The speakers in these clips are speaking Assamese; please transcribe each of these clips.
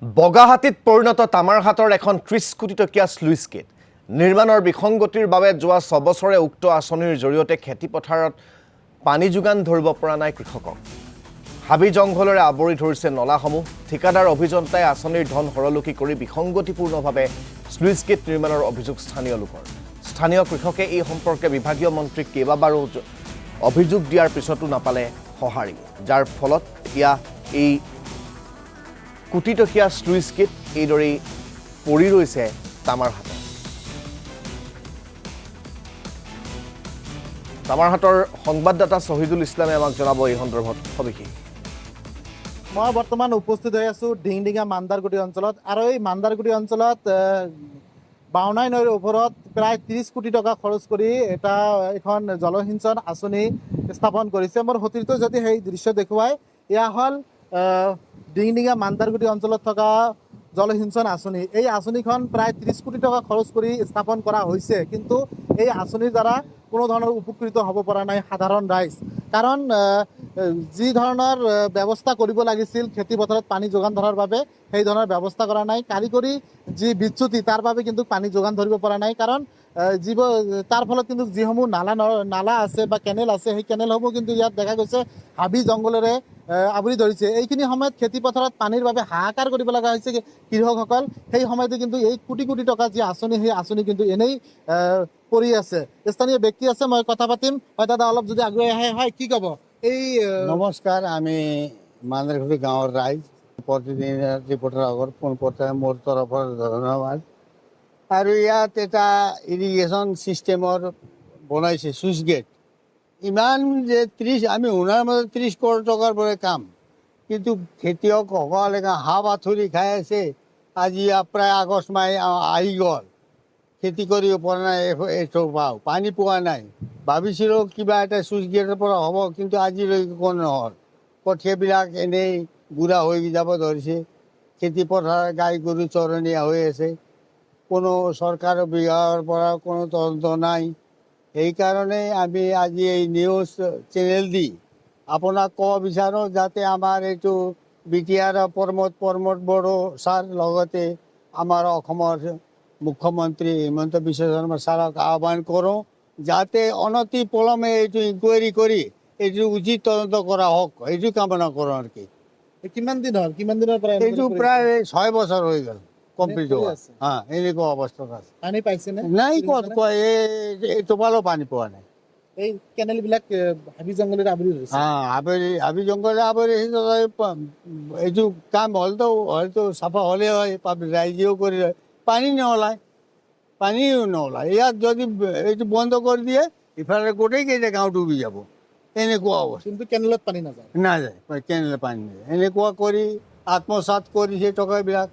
বগাহাতীত পৰিণত তামাৰহাটৰ এখন ৩০ কোটি টকীয়া স্লুইচ গেট নিৰ্মাণৰ বিসংগতিৰ বাবে যোৱা ৬ বছৰে উক্ত আঁচনিৰ জৰিয়তে খেতিপথাৰত পানী যোগান ধৰিব পৰা নাই কৃষকক। হাবি জংঘলেৰে আৱৰি ধৰিছে নলাসমূহ। ঠিকাদাৰ অভিযন্তাই আঁচনিৰ ধন হৰলুকি কৰি বিসংগতিপূৰ্ণভাৱে স্লুইচ গেট নিৰ্মাণৰ অভিযোগ স্থানীয় লোকৰ। স্থানীয় কৃষকে এই সম্পৰ্কে বিভাগীয় মন্ত্ৰীক কেইবাবাৰো অভিযোগ দিয়াৰ পিছতো নাপালে সঁহাৰি, যাৰ ফলত এতিয়া এই কোটিটকীয়া স্লুইচ গেট এইদৰেই পৰি ৰৈছে তামাৰহাটত। তামাৰহাটৰ সংবাদদাতা শহীদুল ইছলামে আমাক জনাব এই সন্দৰ্ভত সবিশেষ। মই বৰ্তমান উপস্থিত হৈ আছোঁ ডিংডিঙা মান্দাৰগুটি অঞ্চলত, আৰু এই মান্দাৰগুটি অঞ্চলত বাওনাই নৈৰ ওপৰত প্ৰায় ৩০ কোটি টকা খৰচ কৰি এখন জলসিঞ্চন আঁচনি স্থাপন কৰিছে। মোৰ সতীৰ্থ যদি সেই দৃশ্য দেখুৱাই, এয়া হ'ল ডিংডিঙা মান্দাৰগুটি অঞ্চলত থকা জলসিঞ্চন আঁচনি। এই আঁচনিখন প্ৰায় ৩০ কোটি টকা খৰচ কৰি স্থাপন কৰা হৈছে, কিন্তু এই আঁচনিৰ দ্বাৰা কোনো ধৰণৰ উপকৃত হ'ব পৰা নাই সাধাৰণ ৰাইজ। কাৰণ যি ধৰণৰ ব্যৱস্থা কৰিব লাগিছিল খেতি পথাৰত পানী যোগান ধৰাৰ বাবে, সেই ধৰণৰ ব্যৱস্থা কৰা নাই। কাৰিকৰী যি বিচ্যুতি, তাৰ বাবে কিন্তু পানী যোগান ধৰিব পৰা নাই। কাৰণ তাৰ ফলত কিন্তু যিসমূহ নালা আছে বা কেনেল আছে, সেই কেনেলসমূহ কিন্তু ইয়াত দেখা গৈছে হাবি জংঘলেৰে আৱৰি ধৰিছে। এইখিনি সময়ত খেতি পথাৰত পানীৰ বাবে হাহাকাৰ কৰিব লগা হৈছে কৃষকসকল। সেই সময়তে কিন্তু এই কোটি কোটি টকা যি আঁচনি, সেই আঁচনি কিন্তু এনেই পৰি আছে। স্থানীয় ব্যক্তি আছে, মই কথা পাতিম। হয় দাদা, অলপ যদি আগুৱাই আহে, হয় কি ক'ব? এই নমস্কাৰ, আমি মান্দাৰগুটি গাঁৱৰ ৰাইজ। প্ৰতিদিন ৰিপৰ্টাৰ আগত পোনপটীয়া মোৰ তৰফৰ ধন্যবাদ। আৰু ইয়াত এটা ইৰিগেশ্যন ছিষ্টেমৰ বনাইছে চুইচ গেট। ইমান যে আমি শুনাৰ মাজত ৩০ কোটি টকাৰ পৰা কাম, কিন্তু খেতিয়কসকলে হাঁহ আঁঠুৰি খাই আছে। আজি প্ৰায় আগষ্ট মাহ আহি গ'ল, খেতি কৰিব পৰা নাই, এইটো পানী পোৱা নাই। ভাবিছিলোঁ কিবা এটা চুইচ গেটৰ পৰা হ'ব, কিন্তু আজিলৈকে কোনো নহ'ল। কঠীয়াবিলাক এনেই বুঢ়া হৈ যাব ধৰিছে, খেতি পথাৰ গাই গৰু চৰণীয়া হৈ আছে। কোনো চৰকাৰৰ বিভাগৰ পৰা কোনো তদন্ত নাই। সেইকাৰণে আমি আজি এই নিউজ চেনেল দি আপোনাক ক'ব বিচাৰোঁ, যাতে আমাৰ এইটো BTR প্ৰমোদ বড়ো ছাৰ, লগতে আমাৰ অসমৰ মুখ্যমন্ত্ৰী হিমন্ত বিশ্ব শৰ্মা ছাৰক আহ্বান কৰোঁ, যাতে অনতি পলমে এইটো ইনকুৱাৰী কৰি এইটো উচিত তদন্ত কৰা হওক, এইটো কামনা কৰোঁ। আৰু কি কিমান দিন হ'ল, কিমান দিনৰ পৰা এইটো প্ৰায় 6 বছৰ হৈ গ'ল কমপ্লিট হোৱা। এনেকুৱা অৱস্থাত আছে। পানী পাইছেনে? নাই, ক'ত কয় এই টোপালো পানী পোৱা নাই। এই কেনেলবিলাক হাবি জংঘলেৰে আৱৰি ধৰিছে। হাবি জংঘলে আৱৰি এইটো কাম হয়তো চাফা হ'লে হয়, ৰাইজেও কৰি লয়। পানীও নোলায়। ইয়াত যদি এইটো বন্ধ কৰি দিয়ে, ইফালে গোটেইকেইটা গাঁও ডুবি যাব। এনেকুৱা অৱস্থা। কিন্তু কেনেলত পানী নাযায়। কেনেলে পানী নাযায়। এনেকুৱা কৰি আত্মসাৎ কৰিছে টকাবিলাক,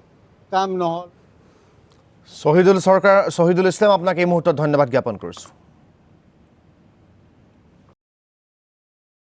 কাম নহ'ল। শহীদুল ইছলাম, আপোনাক এই মুহূৰ্তত ধন্যবাদ জ্ঞাপন কৰিছোঁ।